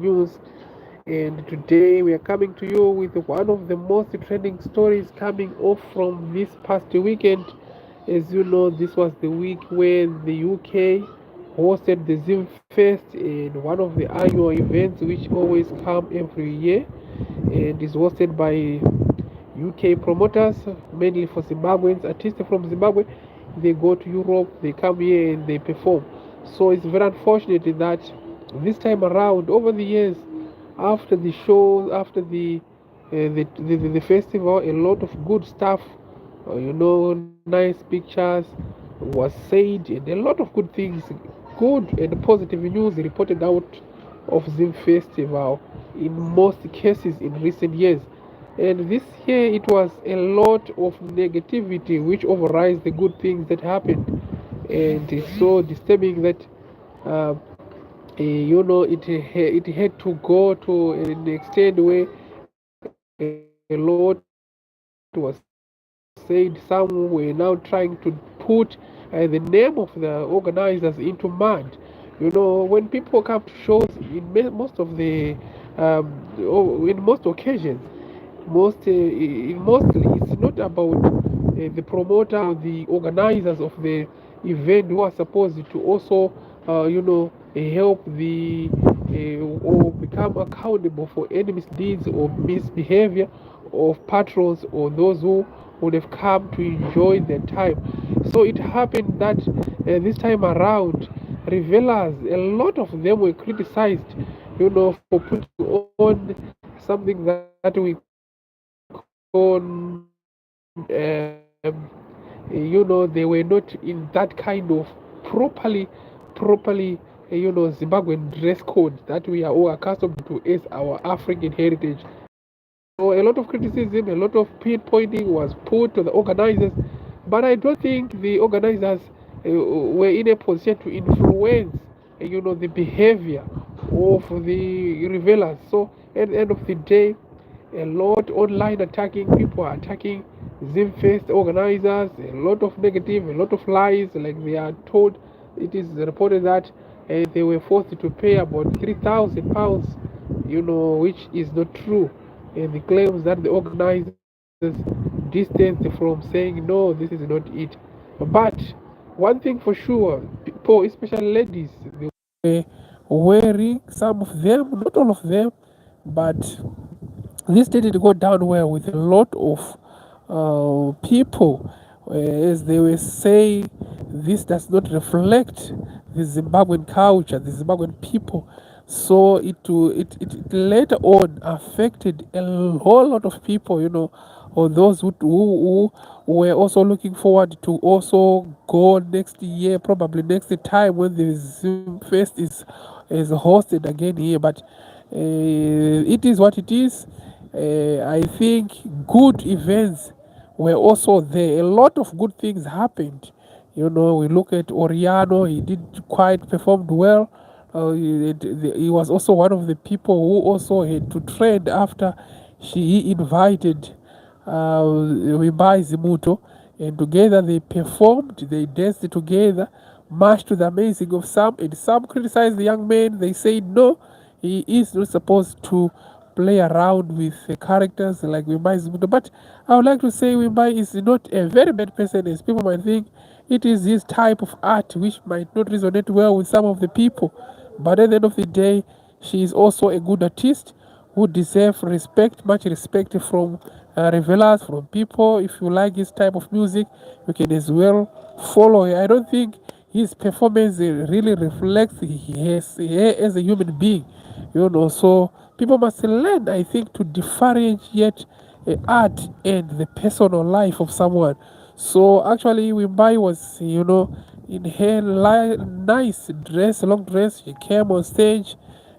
news. And today we are coming to you with one of the most trending stories coming off from this past weekend. As you know, this was the week where the UK hosted the Zimfest, and one of the annual events which always come every year and is hosted by UK promoters, mainly for Zimbabweans, artists from Zimbabwe. They go to Europe, they come here and they perform. So it's very unfortunate that this time around, over the years, after the shows, after the festival, a lot of good stuff, nice pictures was said, and a lot of good things, good and positive news reported out of Zim Festival in most cases in recent years. And this year it was a lot of negativity which overrides the good things that happened. And it's so disturbing that uh, it had to go to an extent where a lot was said. Some were now trying to put the name of the organizers into mud. When people come to shows, most of the in most occasions, mostly it's not about the promoter or the organizers of the event who are supposed to also help the or become accountable for any misdeeds or misbehavior of patrons or those who would have come to enjoy their time. So it happened that this time around, revelers, a lot of them were criticized, for putting on something that we call, they were not in that kind of properly, Zimbabwean dress code that we are all accustomed to as our African heritage. So a lot of criticism, a lot of pinpointing was put to the organizers, but I don't think the organizers were in a position to influence, the behavior of the revelers. So at the end of the day, a lot online attacking, people are attacking Zimfest organizers, a lot of negative, a lot of lies, like they are told. It is reported that they were forced to pay about £3,000, which is not true. And the claims that the organizers distanced from saying no, this is not it. But one thing for sure, people, especially ladies, they were wearing, some of them, not all of them, but this didn't go down well with a lot of people, as they were saying, this does not reflect the Zimbabwean culture, the Zimbabwean people. So it later on affected a whole lot of people, or those who were also looking forward to also go next year, probably next time when the Zoom Fest is hosted again here. But it is what it is. I think good events were also there. A lot of good things happened. We look at Oriano, he did quite performed well. He was also one of the people who also had to trend after he invited Wimbai Zimuto, and together they performed, they danced together, much to the amazing of some, and some criticized the young man. They said no, he is not supposed to play around with characters like Wimbai Zimuto. But I would like to say Wimbai is not a very bad person, as people might think. It is his type of art which might not resonate well with some of the people. But at the end of the day, she is also a good artist who deserve respect, much respect from revelers, from people. If you like his type of music, you can as well follow her. I don't think his performance really reflects her as a human being, So people must learn, I think, to differentiate art and the personal life of someone. So actually, Wimbai was, in her nice dress, long dress. She came on stage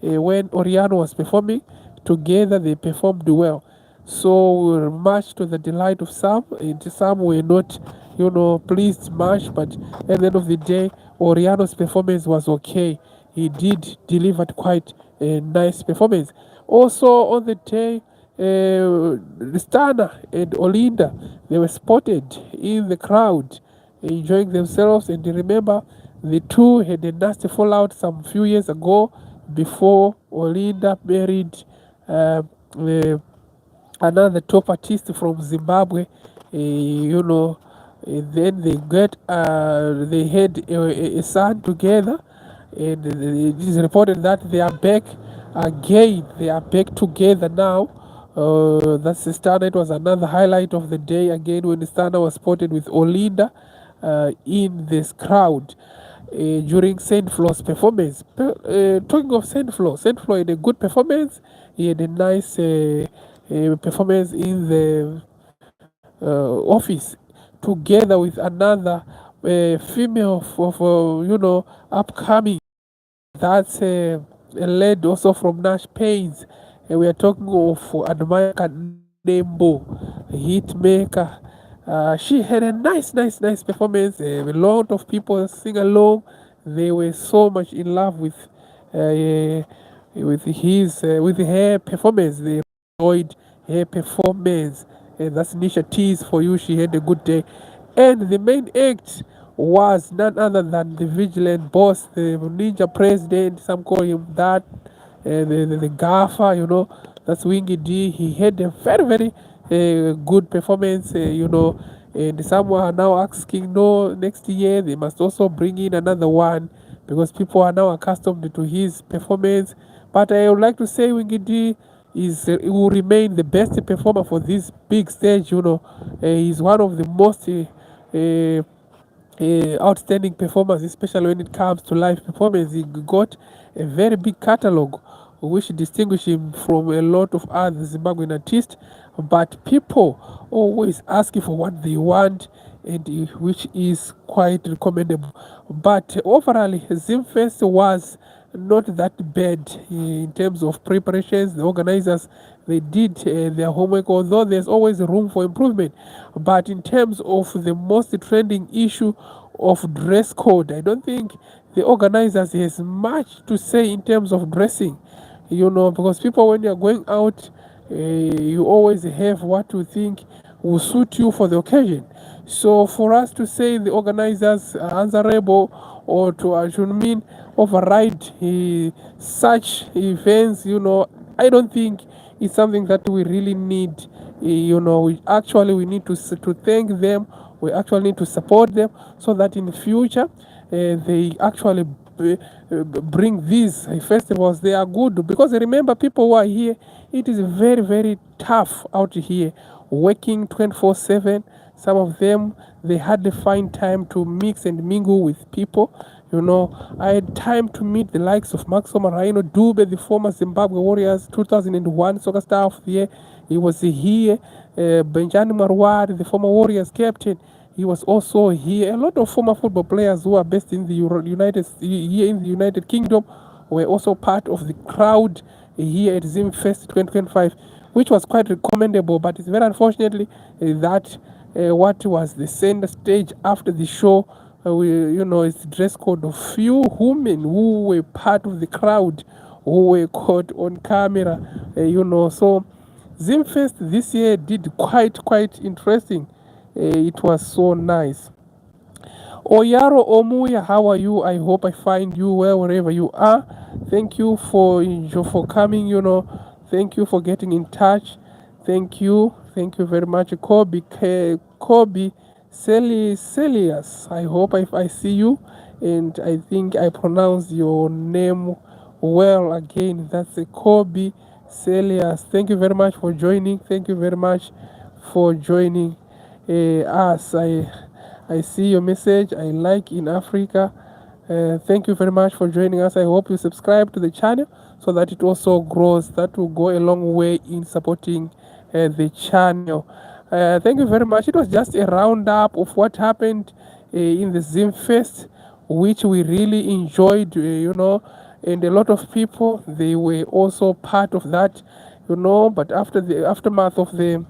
when Oriano was performing. Together, they performed well. So much to the delight of some, and some were not, pleased much. But at the end of the day, Oriano's performance was okay. He did deliver quite a nice performance. Also on the day, Stana and Olinda, they were spotted in the crowd enjoying themselves. And remember, the two had a nasty fallout some few years ago before Olinda married uh, another top artist from Zimbabwe. Then they had a son together, and it is reported that they are back again. They are back together now. That's Stana. It was another highlight of the day again when Stana was spotted with Olinda in this crowd during Saint Flo's performance. Talking of Saint Flo had a good performance. He had a nice performance in the office together with another female of upcoming. That's a lady also from Nash Pains. And we are talking of Admire Kanembo, Hitmaker. She had a nice performance. A lot of people sing along. They were so much in love with her performance. They enjoyed her performance. And that's Nisha T's for you. She had a good day. And the main act was none other than the vigilant boss, the ninja president, some call him that, the gaffer, that's Wingy D. He had a very good performance, and some are now asking, no, next year they must also bring in another one because people are now accustomed to his performance. But I would like to say Wingy D will remain the best performer for this big stage. He's one of the most outstanding performers, especially when it comes to live performance. He got a very big catalog which distinguishes him from a lot of other Zimbabwean artists. But people always ask for what they want, and which is quite recommendable. But overall, Zimfest was not that bad in terms of preparations. The organizers, they did their homework, although there's always room for improvement. But in terms of the most trending issue of dress code, I don't think the organizers has much to say in terms of dressing, because people, when you're going out, you always have what you think will suit you for the occasion. So for us to say the organizers are answerable, or to I should mean override such events, I don't think it's something that we really need. We need to thank them. We actually need to support them so that in the future they actually bring these festivals. They are good because remember, people who are here, it is very tough out here working 24/7. Some of them, they hardly find time to mix and mingle with people. I had time to meet the likes of Maximo Raino Dube, the former Zimbabwe Warriors 2001 soccer star of the year. He was here. Benjani Marwari, the former Warriors captain, he was also here. A lot of former football players who are based in the United Kingdom were also part of the crowd here at Zimfest 2025, which was quite recommendable. But it's very unfortunately that what was the center stage after the show, it's dress code of few women who were part of the crowd who were caught on camera, So Zimfest this year did quite interesting. It was so nice. Oyaro Omuya, how are you? I hope I find you well wherever you are. Thank you for coming. Thank you for getting in touch. Thank you very much, Kobe Celius. I hope I see you, and I think I pronounced your name well again. That's a Kobe Celius. Thank you very much for joining. Thank you very much for joining us. I see your message. I like in Africa. Thank you very much for joining us. I hope you subscribe to the channel so that it also grows. That will go a long way in supporting the channel. Thank you very much. It was just a roundup of what happened in the Zimfest, which we really enjoyed, and a lot of people, they were also part of that, but after the aftermath of the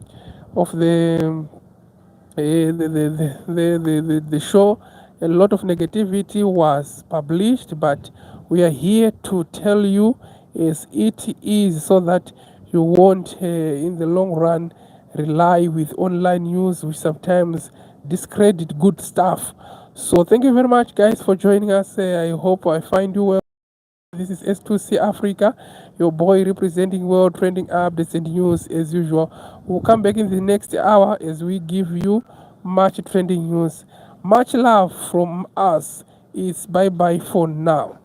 the show, a lot of negativity was published, but we are here to tell you as it is so that you won't in the long run rely with online news which sometimes discredit good stuff. So thank you very much, guys, for joining us. I hope I find you well. This is S2C Africa, your boy representing World Trending Updates and News as usual. We'll come back in the next hour as we give you much trending news. Much love from us. It's bye bye for now.